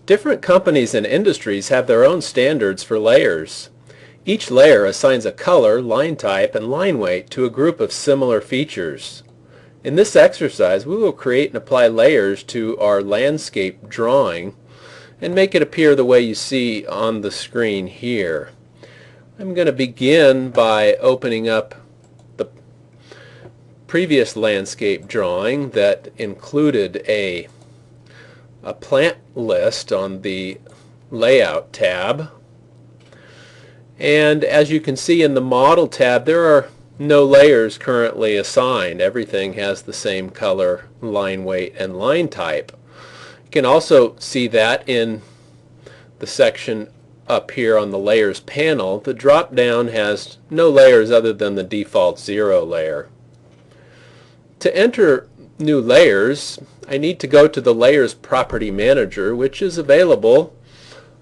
Different companies and industries have their own standards for layers. Each layer assigns a color, line type, and line weight to a group of similar features. In this exercise, we will create and apply layers to our landscape drawing and make it appear the way you see on the screen here. I'm going to begin by opening up the previous landscape drawing that included a plant list on the Layout tab. And as you can see in the Model tab, there are no layers currently assigned. Everything has the same color, line weight, and line type. You can also see that in the section up here on the Layers panel. The drop down has no layers other than the default 0 layer. To enter new layers, I need to go to the Layers Property Manager, which is available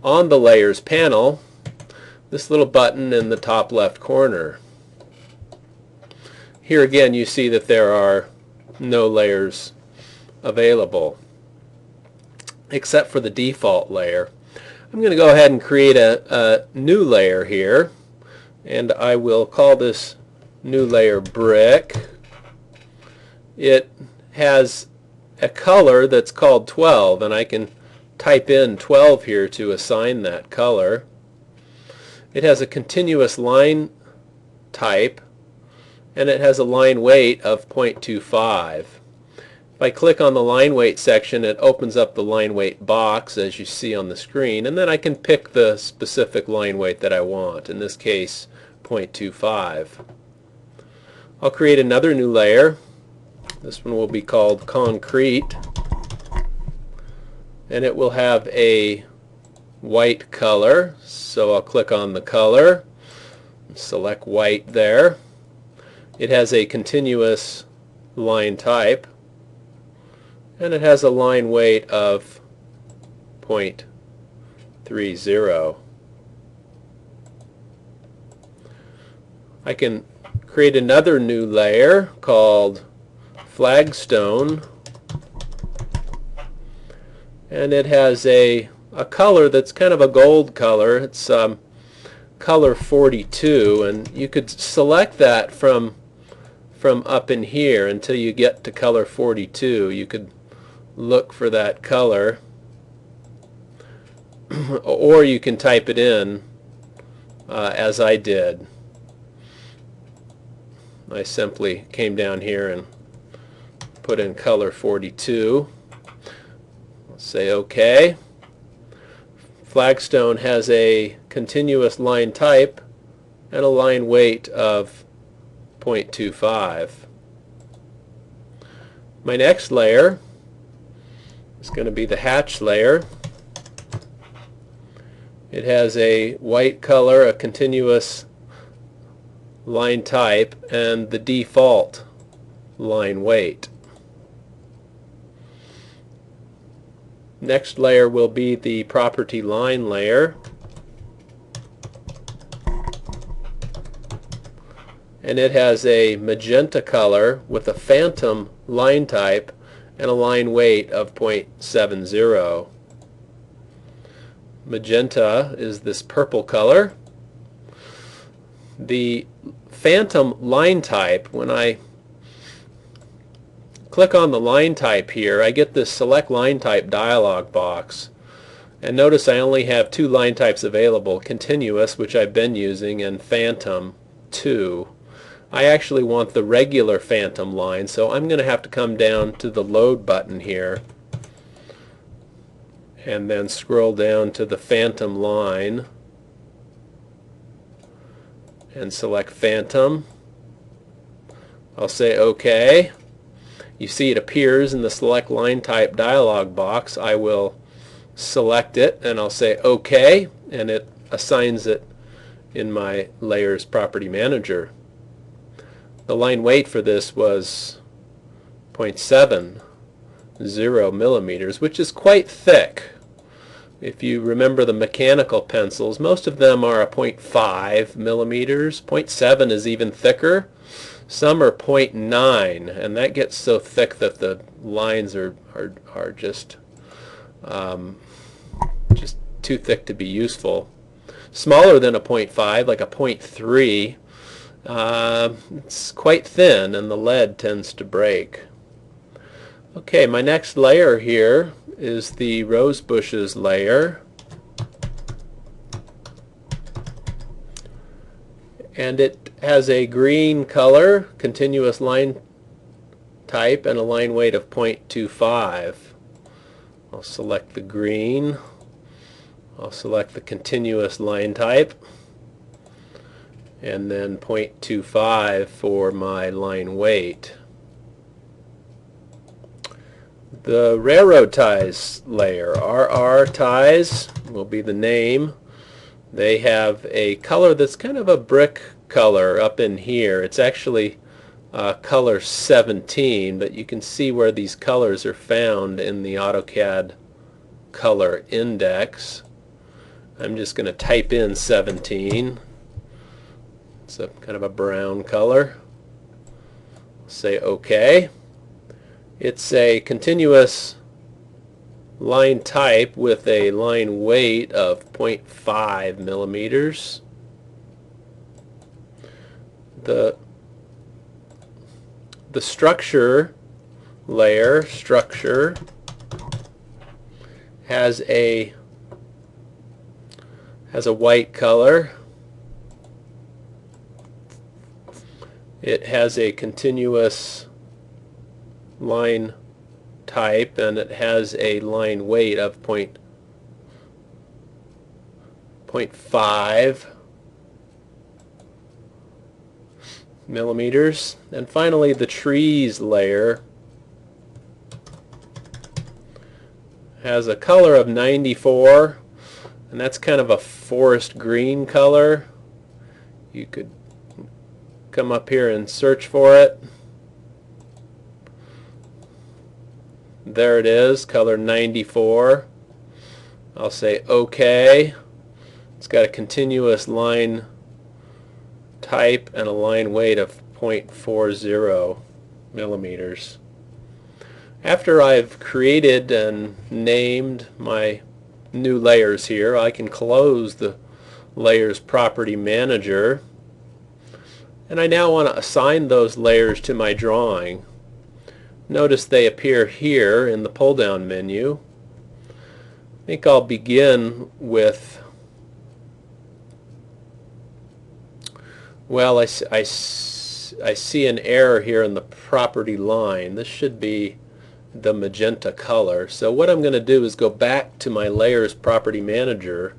on the Layers panel, this little button in the top left corner. Here again you see that there are no layers available except for the default layer. I'm going to go ahead and create a new layer here, and I will call this new layer Brick. It has a color that's called 12, and I can type in 12 here to assign that color. It has a continuous line type, and it has a line weight of 0.25. If I click on the line weight section, it opens up the line weight box as you see on the screen, and then I can pick the specific line weight that I want, in this case 0.25. I'll create another new layer. This one will be called Concrete, and it will have a white color, so I'll click on the color, select white there. It has a continuous line type, and it has a line weight of 0.30. I can create another new layer called Flagstone, and it has a color that's kind of a gold color. It's color 42, and you could select that from up in here until you get to color 42. You could look for that color, or you can type it in as I did. I simply came down here and put in color 42. I'll say OK. Flagstone has a continuous line type and a line weight of 0.25. My next layer is going to be the hatch layer. It has a white color, a continuous line type, and the default line weight. Next layer will be the property line layer, and it has a magenta color with a phantom line type and a line weight of 0.70. Magenta is this purple color. The phantom line type, when I click on the line type here, I get this select line type dialog box, and notice I only have two line types available: continuous, which I've been using, and phantom 2. I actually want the regular phantom line, so I'm going to have to come down to the load button here and then scroll down to the phantom line and select phantom. I'll say OK. You see it appears in the select line type dialog box. I will select it and I'll say OK, and it assigns it in my Layers Property Manager. The line weight for this was 0.70 millimeters, which is quite thick. If you remember the mechanical pencils, most of them are a 0.5 millimeters. 0.7 is even thicker. Some are 0.9, and that gets so thick that the lines are just too thick to be useful. Smaller than a 0.5, like a 0.3, it's quite thin and the lead tends to break. Okay, my next layer here is the rose bushes layer, and it has a green color, continuous line type, and a line weight of 0.25. I'll select the green. I'll select the continuous line type, and then 0.25 for my line weight. The railroad ties layer, RR ties will be the name. They have a color that's kind of a brick color up in here. It's actually color 17, but you can see where these colors are found in the AutoCAD color index. I'm just going to type in 17. It's a kind of a brown color. Say OK. It's a continuous line type with a line weight of 0.5 millimeters. The structure layer, has a white color. It has a continuous line type, and it has a line weight of 0.5 millimeters. And finally, the trees layer has a color of 94, and that's kind of a forest green color. You could come up here and search for it. There it is, color 94. I'll say OK. It's got a continuous line type and a line weight of 0.40 millimeters. After I've created and named my new layers here, I can close the Layers Property Manager, and I now want to assign those layers to my drawing. Notice they appear here in the pull-down menu. I think I'll begin with, well, I see an error here in the property line. This should be the magenta color. So what I'm going to do is go back to my Layers Property Manager,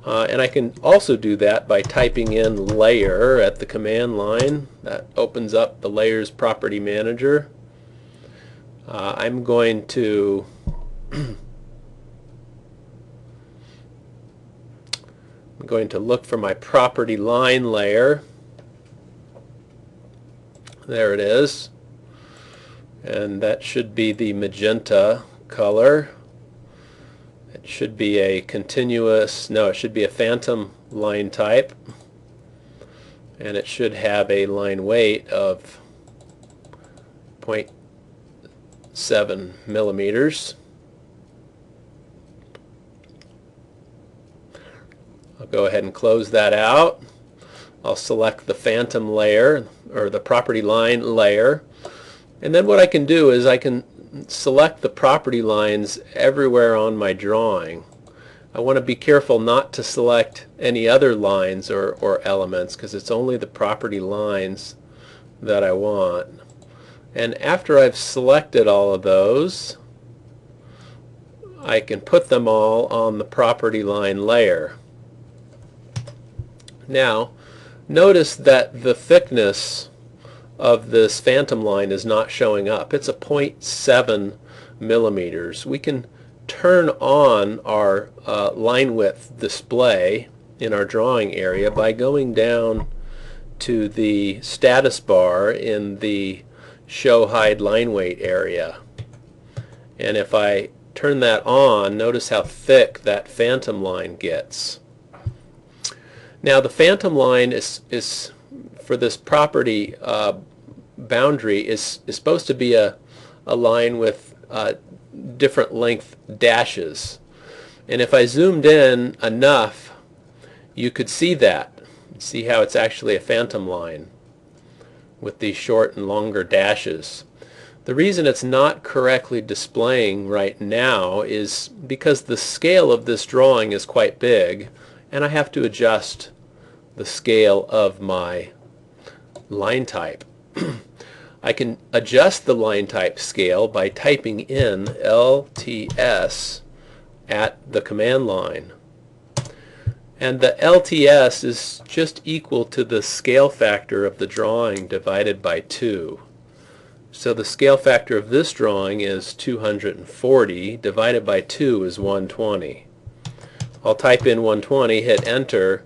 and I can also do that by typing in layer at the command line. That opens up the Layers Property Manager. I'm going to look for my property line layer. There it is, and that should be the magenta color. It should be a continuous, no, it should be a phantom line type, and it should have a line weight of 0.7 millimeters. I'll go ahead and close that out. I'll select the phantom layer, or the property line layer, and then what I can do is I can select the property lines everywhere on my drawing. I want to be careful not to select any other lines or elements, because it's only the property lines that I want. And after I've selected all of those, I can put them all on the property line layer. Now, notice that the thickness of this phantom line is not showing up. It's a 0.7 millimeters. We can turn on our line width display in our drawing area by going down to the status bar in the Show Hide Line Weight area. And if I turn that on, notice how thick that phantom line gets. Now the phantom line is for this property boundary is supposed to be a line with different length dashes. And if I zoomed in enough, you could see that. See how it's actually a phantom line with these short and longer dashes. The reason it's not correctly displaying right now is because the scale of this drawing is quite big, and I have to adjust the scale of my line type. I can adjust the line type scale by typing in LTS at the command line. And the LTS is just equal to the scale factor of the drawing divided by 2. So the scale factor of this drawing is 240, divided by 2 is 120. I'll type in 120, hit enter,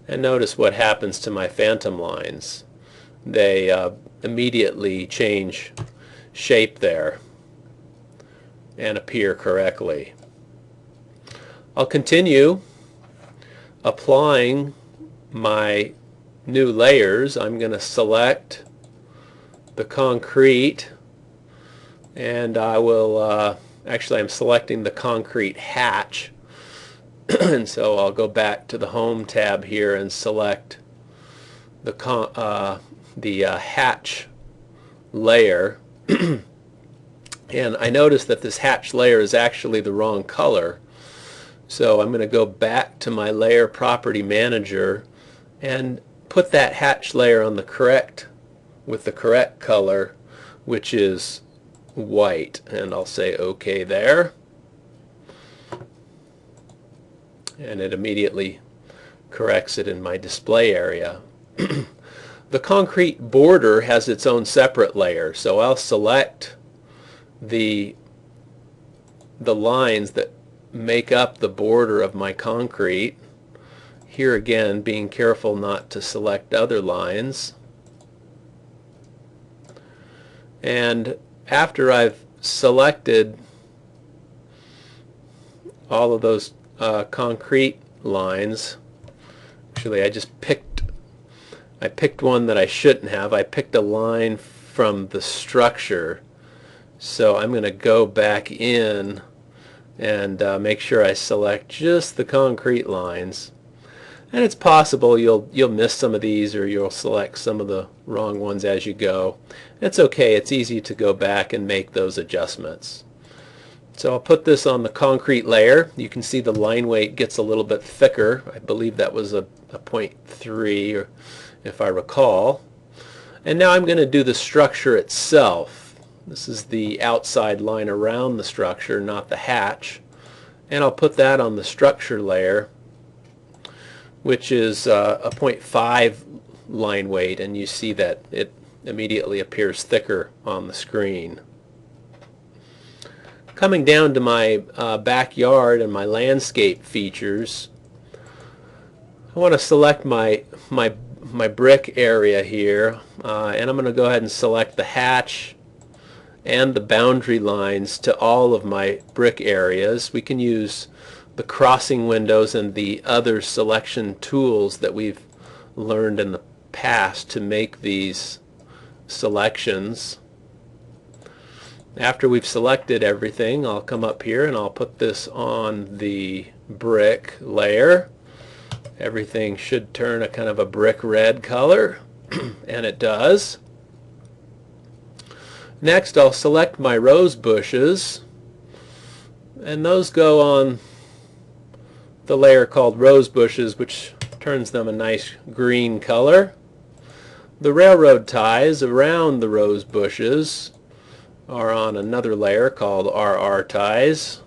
and notice what happens to my phantom lines. They immediately change shape there and appear correctly. I'll continue applying my new layers. I'm going to select the concrete, and I will actually I'm selecting the concrete hatch and so I'll go back to the home tab here and select the hatch layer. And I notice that this hatch layer is actually the wrong color, so I'm going to go back to my layer property manager and put that hatch layer on the correct color, which is white, and I'll say OK there, and it immediately corrects it in my display area. The concrete border has its own separate layer, so I'll select the lines that make up the border of my concrete. Here again, being careful not to select other lines. And after I've selected all of those concrete lines, actually I picked one that I shouldn't have. I picked a line from the structure, so I'm going to go back in and make sure I select just the concrete lines. And it's possible you'll miss some of these, or you'll select some of the wrong ones as you go. It's okay. It's easy to go back and make those adjustments. So I'll put this on the concrete layer. You can see the line weight gets a little bit thicker. I believe that was a 0.3, or if I recall. And now I'm going to do the structure itself. This is the outside line around the structure, not the hatch. And I'll put that on the structure layer, which is a 0.5 line weight, and you see that it immediately appears thicker on the screen. Coming down to my backyard and my landscape features, I want to select my brick area here, and I'm going to go ahead and select the hatch and the boundary lines to all of my brick areas. We can use the crossing windows and the other selection tools that we've learned in the past to make these selections. After we've selected everything, I'll come up here and I'll put this on the brick layer. Everything should turn a kind of a brick red color, and it does. Next, I'll select my rose bushes, and those go on the layer called rose bushes, which turns them a nice green color. The railroad ties around the rose bushes are on another layer called RR ties,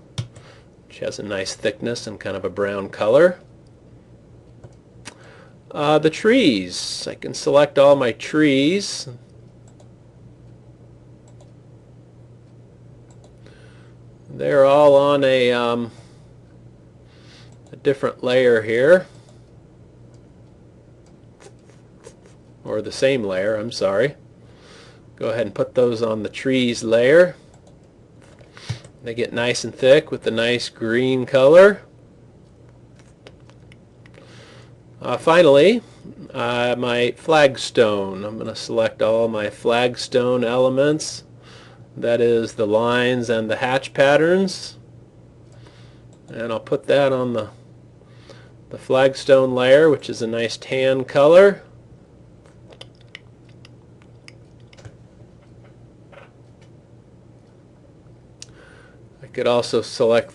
which has a nice thickness and kind of a brown color. The trees, I can select all my trees. They're all on a different layer here, or the same layer, I'm sorry. Go ahead and put those on the trees layer. They get nice and thick with a nice green color. Finally, my flagstone. I'm going to select all my flagstone elements, that is the lines and the hatch patterns, And I'll put that on the flagstone layer, which is a nice tan color. I could also select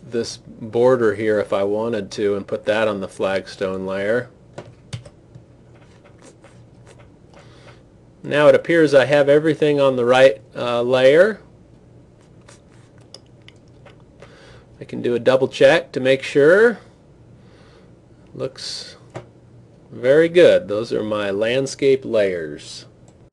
this border here if I wanted to and put that on the flagstone layer. Now it appears I have everything on the right layer. I can do a double check to make sure. Looks very good. Those are my landscape layers.